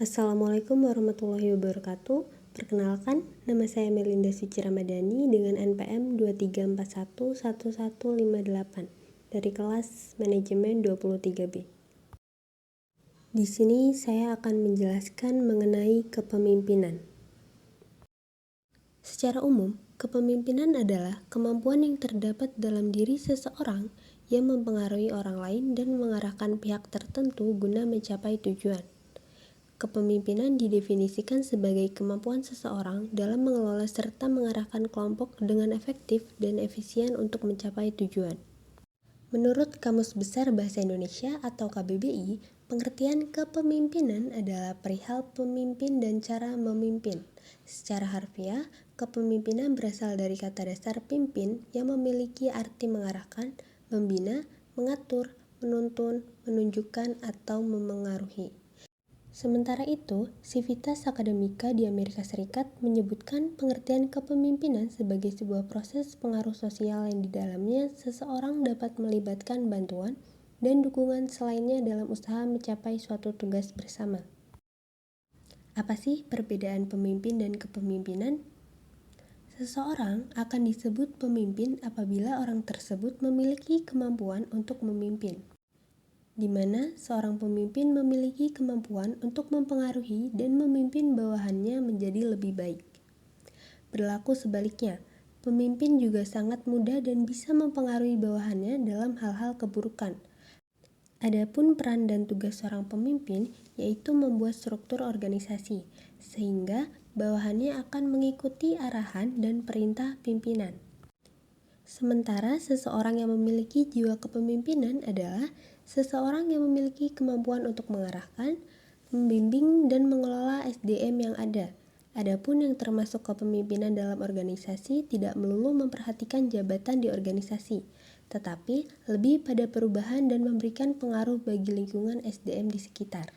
Assalamualaikum warahmatullahi wabarakatuh. Perkenalkan, nama saya Melinda Suci Ramadhani dengan NPM 23411158 dari kelas Manajemen 23B. Di sini saya akan menjelaskan mengenai kepemimpinan. Secara umum, kepemimpinan adalah kemampuan yang terdapat dalam diri seseorang yang mempengaruhi orang lain dan mengarahkan pihak tertentu guna mencapai tujuan. Kepemimpinan didefinisikan sebagai kemampuan seseorang dalam mengelola serta mengarahkan kelompok dengan efektif dan efisien untuk mencapai tujuan. Menurut Kamus Besar Bahasa Indonesia atau KBBI, pengertian kepemimpinan adalah perihal pemimpin dan cara memimpin. Secara harfiah, kepemimpinan berasal dari kata dasar pimpin yang memiliki arti mengarahkan, membina, mengatur, menuntun, menunjukkan, atau memengaruhi. Sementara itu, Civitas Academica di Amerika Serikat menyebutkan pengertian kepemimpinan sebagai sebuah proses pengaruh sosial yang di dalamnya seseorang dapat melibatkan bantuan dan dukungan selainnya dalam usaha mencapai suatu tugas bersama. Apa sih perbedaan pemimpin dan kepemimpinan? Seseorang akan disebut pemimpin apabila orang tersebut memiliki kemampuan untuk memimpin, di mana seorang pemimpin memiliki kemampuan untuk mempengaruhi dan memimpin bawahannya menjadi lebih baik. Berlaku sebaliknya, pemimpin juga sangat mudah dan bisa mempengaruhi bawahannya dalam hal-hal keburukan. Adapun peran dan tugas seorang pemimpin yaitu membuat struktur organisasi, sehingga bawahannya akan mengikuti arahan dan perintah pimpinan. Sementara seseorang yang memiliki jiwa kepemimpinan adalah seseorang yang memiliki kemampuan untuk mengarahkan, membimbing, dan mengelola SDM yang ada. Adapun yang termasuk kepemimpinan dalam organisasi tidak melulu memperhatikan jabatan di organisasi, tetapi lebih pada perubahan dan memberikan pengaruh bagi lingkungan SDM di sekitar.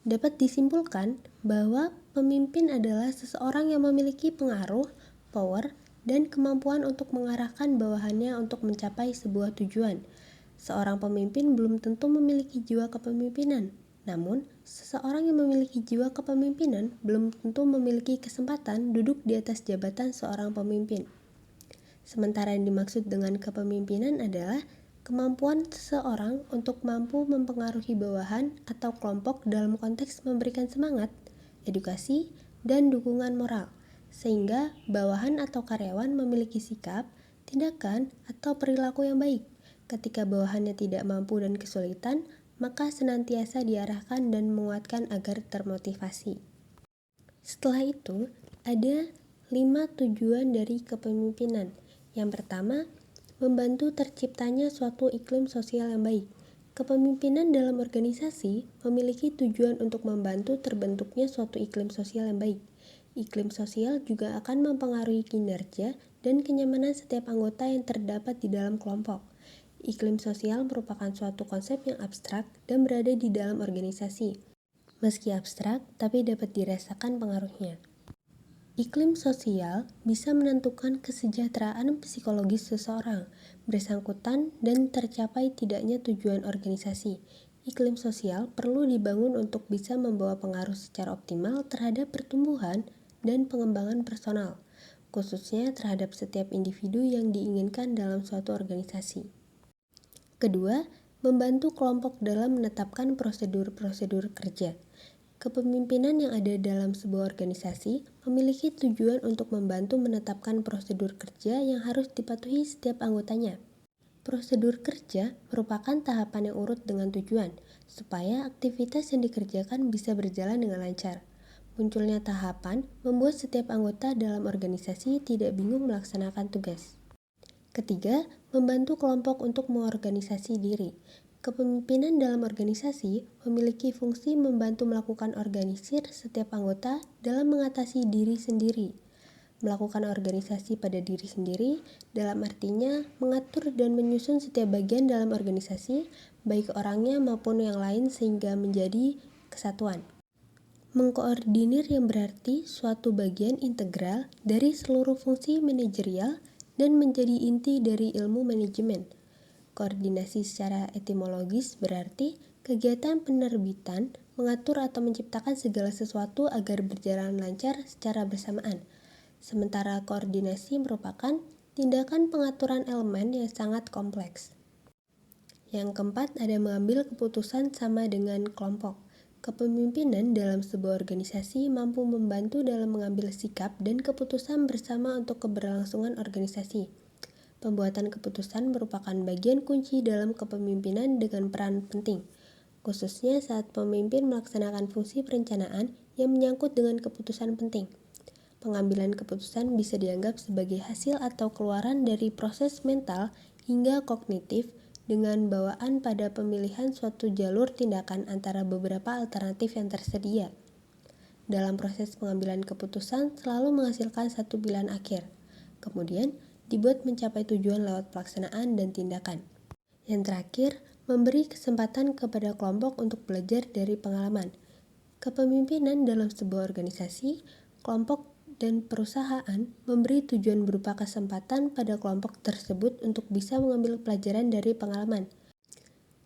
Dapat disimpulkan bahwa pemimpin adalah seseorang yang memiliki pengaruh, power, dan kemampuan untuk mengarahkan bawahannya untuk mencapai sebuah tujuan. Seorang pemimpin belum tentu memiliki jiwa kepemimpinan, namun seseorang yang memiliki jiwa kepemimpinan belum tentu memiliki kesempatan duduk di atas jabatan seorang pemimpin. Sementara yang dimaksud dengan kepemimpinan adalah kemampuan seseorang untuk mampu mempengaruhi bawahan atau kelompok dalam konteks memberikan semangat, edukasi, dan dukungan moral, sehingga bawahan atau karyawan memiliki sikap, tindakan, atau perilaku yang baik. Ketika bawahannya tidak mampu dan kesulitan, maka senantiasa diarahkan dan menguatkan agar termotivasi. Setelah itu, ada 5 tujuan dari kepemimpinan. Yang pertama, membantu terciptanya suatu iklim sosial yang baik. Kepemimpinan dalam organisasi memiliki tujuan untuk membantu terbentuknya suatu iklim sosial yang baik. Iklim sosial juga akan mempengaruhi kinerja dan kenyamanan setiap anggota yang terdapat di dalam kelompok. Iklim sosial merupakan suatu konsep yang abstrak dan berada di dalam organisasi. Meski abstrak, tapi dapat dirasakan pengaruhnya. Iklim sosial bisa menentukan kesejahteraan psikologis seseorang, bersangkutan dan tercapai tidaknya tujuan organisasi. Iklim sosial perlu dibangun untuk bisa membawa pengaruh secara optimal terhadap pertumbuhan dan pengembangan personal, khususnya terhadap setiap individu yang diinginkan dalam suatu organisasi. Kedua, membantu kelompok dalam menetapkan prosedur-prosedur kerja. Kepemimpinan yang ada dalam sebuah organisasi memiliki tujuan untuk membantu menetapkan prosedur kerja yang harus dipatuhi setiap anggotanya. Prosedur kerja merupakan tahapan yang urut dengan tujuan, supaya aktivitas yang dikerjakan bisa berjalan dengan lancar. Munculnya tahapan membuat setiap anggota dalam organisasi tidak bingung melaksanakan tugas. Ketiga, membantu kelompok untuk mengorganisasi diri. Kepemimpinan dalam organisasi memiliki fungsi membantu melakukan organisir setiap anggota dalam mengatasi diri sendiri. Melakukan organisasi pada diri sendiri dalam artinya mengatur dan menyusun setiap bagian dalam organisasi, baik orangnya maupun yang lain sehingga menjadi kesatuan. Mengkoordinir yang berarti suatu bagian integral dari seluruh fungsi manajerial dan menjadi inti dari ilmu manajemen. Koordinasi secara etimologis berarti kegiatan penerbitan, mengatur atau menciptakan segala sesuatu agar berjalan lancar secara bersamaan. Sementara koordinasi merupakan tindakan pengaturan elemen yang sangat kompleks. Yang keempat, ada mengambil keputusan sama dengan kelompok. Kepemimpinan dalam sebuah organisasi mampu membantu dalam mengambil sikap dan keputusan bersama untuk keberlangsungan organisasi. Pembuatan keputusan merupakan bagian kunci dalam kepemimpinan dengan peran penting, khususnya saat pemimpin melaksanakan fungsi perencanaan yang menyangkut dengan keputusan penting. Pengambilan keputusan bisa dianggap sebagai hasil atau keluaran dari proses mental hingga kognitif dengan bawaan pada pemilihan suatu jalur tindakan antara beberapa alternatif yang tersedia. Dalam proses pengambilan keputusan selalu menghasilkan satu pilihan akhir. Kemudian, dibuat mencapai tujuan lewat pelaksanaan dan tindakan. Yang terakhir, memberi kesempatan kepada kelompok untuk belajar dari pengalaman. Kepemimpinan dalam sebuah organisasi, kelompok, dan perusahaan memberi tujuan berupa kesempatan pada kelompok tersebut untuk bisa mengambil pelajaran dari pengalaman.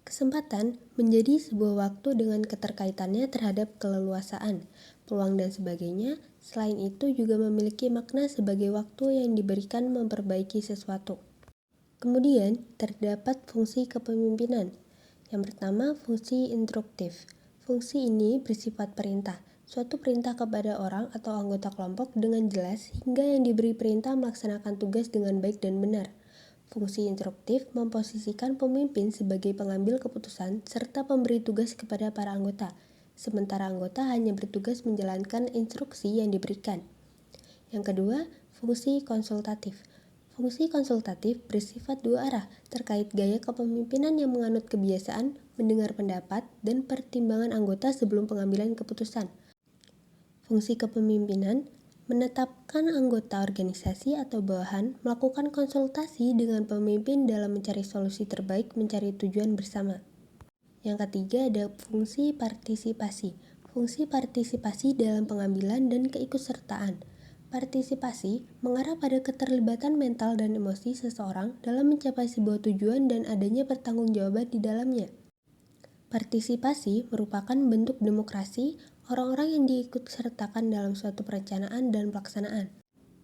Kesempatan menjadi sebuah waktu dengan keterkaitannya terhadap keleluasaan, peluang dan sebagainya. Selain itu juga memiliki makna sebagai waktu yang diberikan memperbaiki sesuatu. Kemudian terdapat fungsi kepemimpinan. Yang pertama, fungsi instruktif. Fungsi ini bersifat perintah, suatu perintah kepada orang atau anggota kelompok dengan jelas hingga yang diberi perintah melaksanakan tugas dengan baik dan benar. Fungsi instruktif memposisikan pemimpin sebagai pengambil keputusan serta pemberi tugas kepada para anggota, sementara anggota hanya bertugas menjalankan instruksi yang diberikan. Yang kedua, fungsi konsultatif. Fungsi konsultatif bersifat dua arah terkait gaya kepemimpinan yang menganut kebiasaan, mendengar pendapat, dan pertimbangan anggota sebelum pengambilan keputusan. Fungsi kepemimpinan menetapkan anggota organisasi atau bawahan melakukan konsultasi dengan pemimpin dalam mencari solusi terbaik mencari tujuan bersama. Yang ketiga ada fungsi partisipasi. Fungsi partisipasi dalam pengambilan dan keikutsertaan. Partisipasi mengarah pada keterlibatan mental dan emosi seseorang dalam mencapai sebuah tujuan dan adanya pertanggungjawaban di dalamnya. Partisipasi merupakan bentuk demokrasi orang-orang yang diikutsertakan dalam suatu perencanaan dan pelaksanaan.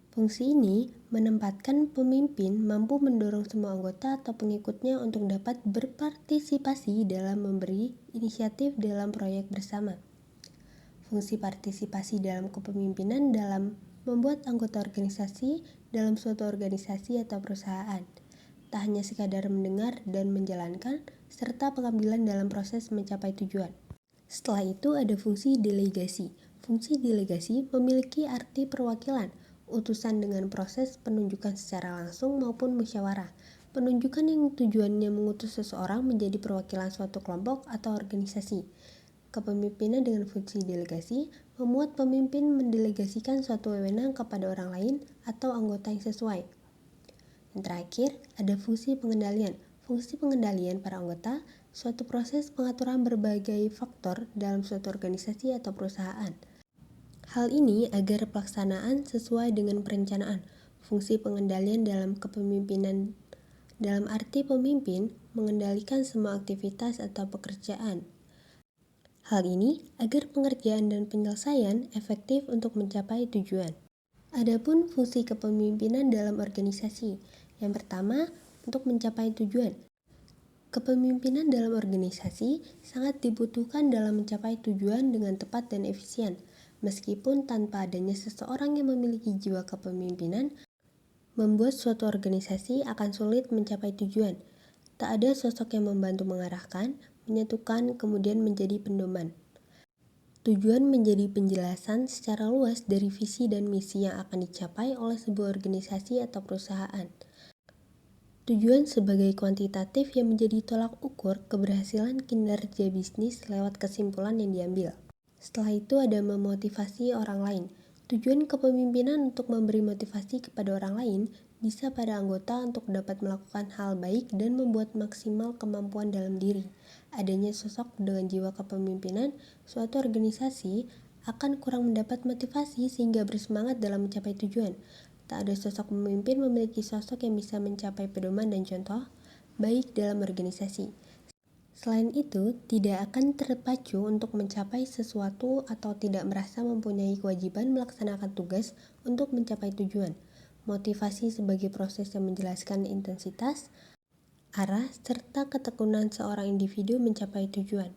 Fungsi ini menempatkan pemimpin mampu mendorong semua anggota atau pengikutnya untuk dapat berpartisipasi dalam memberi inisiatif dalam proyek bersama. Fungsi partisipasi dalam kepemimpinan dalam membuat anggota organisasi dalam suatu organisasi atau perusahaan. Tak hanya sekadar mendengar dan menjalankan, serta pengambilan dalam proses mencapai tujuan. Setelah itu ada fungsi delegasi. Fungsi delegasi memiliki arti perwakilan, utusan dengan proses penunjukan secara langsung maupun musyawarah. Penunjukan yang tujuannya mengutus seseorang menjadi perwakilan suatu kelompok atau organisasi. Kepemimpinan dengan fungsi delegasi memuat pemimpin mendelegasikan suatu wewenang kepada orang lain atau anggota yang sesuai. Yang terakhir, ada fungsi pengendalian. Fungsi pengendalian para anggota suatu proses pengaturan berbagai faktor dalam suatu organisasi atau perusahaan. Hal ini agar pelaksanaan sesuai dengan perencanaan. Fungsi pengendalian dalam kepemimpinan dalam arti pemimpin mengendalikan semua aktivitas atau pekerjaan. Hal ini agar pengerjaan dan penyelesaian efektif untuk mencapai tujuan. Adapun fungsi kepemimpinan dalam organisasi. Yang pertama, untuk mencapai tujuan. Kepemimpinan dalam organisasi sangat dibutuhkan dalam mencapai tujuan dengan tepat dan efisien. Meskipun tanpa adanya seseorang yang memiliki jiwa kepemimpinan, membuat suatu organisasi akan sulit mencapai tujuan. Tak ada sosok yang membantu mengarahkan, menyatukan, kemudian menjadi pedoman. Tujuan menjadi penjelasan secara luas dari visi dan misi yang akan dicapai oleh sebuah organisasi atau perusahaan. Tujuan sebagai kuantitatif yang menjadi tolak ukur keberhasilan kinerja bisnis lewat kesimpulan yang diambil. Setelah itu ada memotivasi orang lain. Tujuan kepemimpinan untuk memberi motivasi kepada orang lain bisa pada anggota untuk dapat melakukan hal baik dan membuat maksimal kemampuan dalam diri. Adanya sosok dengan jiwa kepemimpinan, suatu organisasi akan kurang mendapat motivasi sehingga bersemangat dalam mencapai tujuan. Tak ada sosok pemimpin memiliki sosok yang bisa mencapai pedoman dan contoh baik dalam organisasi. Selain itu, tidak akan terpacu untuk mencapai sesuatu atau tidak merasa mempunyai kewajiban melaksanakan tugas untuk mencapai tujuan. Motivasi sebagai proses yang menjelaskan intensitas, arah, serta ketekunan seorang individu mencapai tujuan.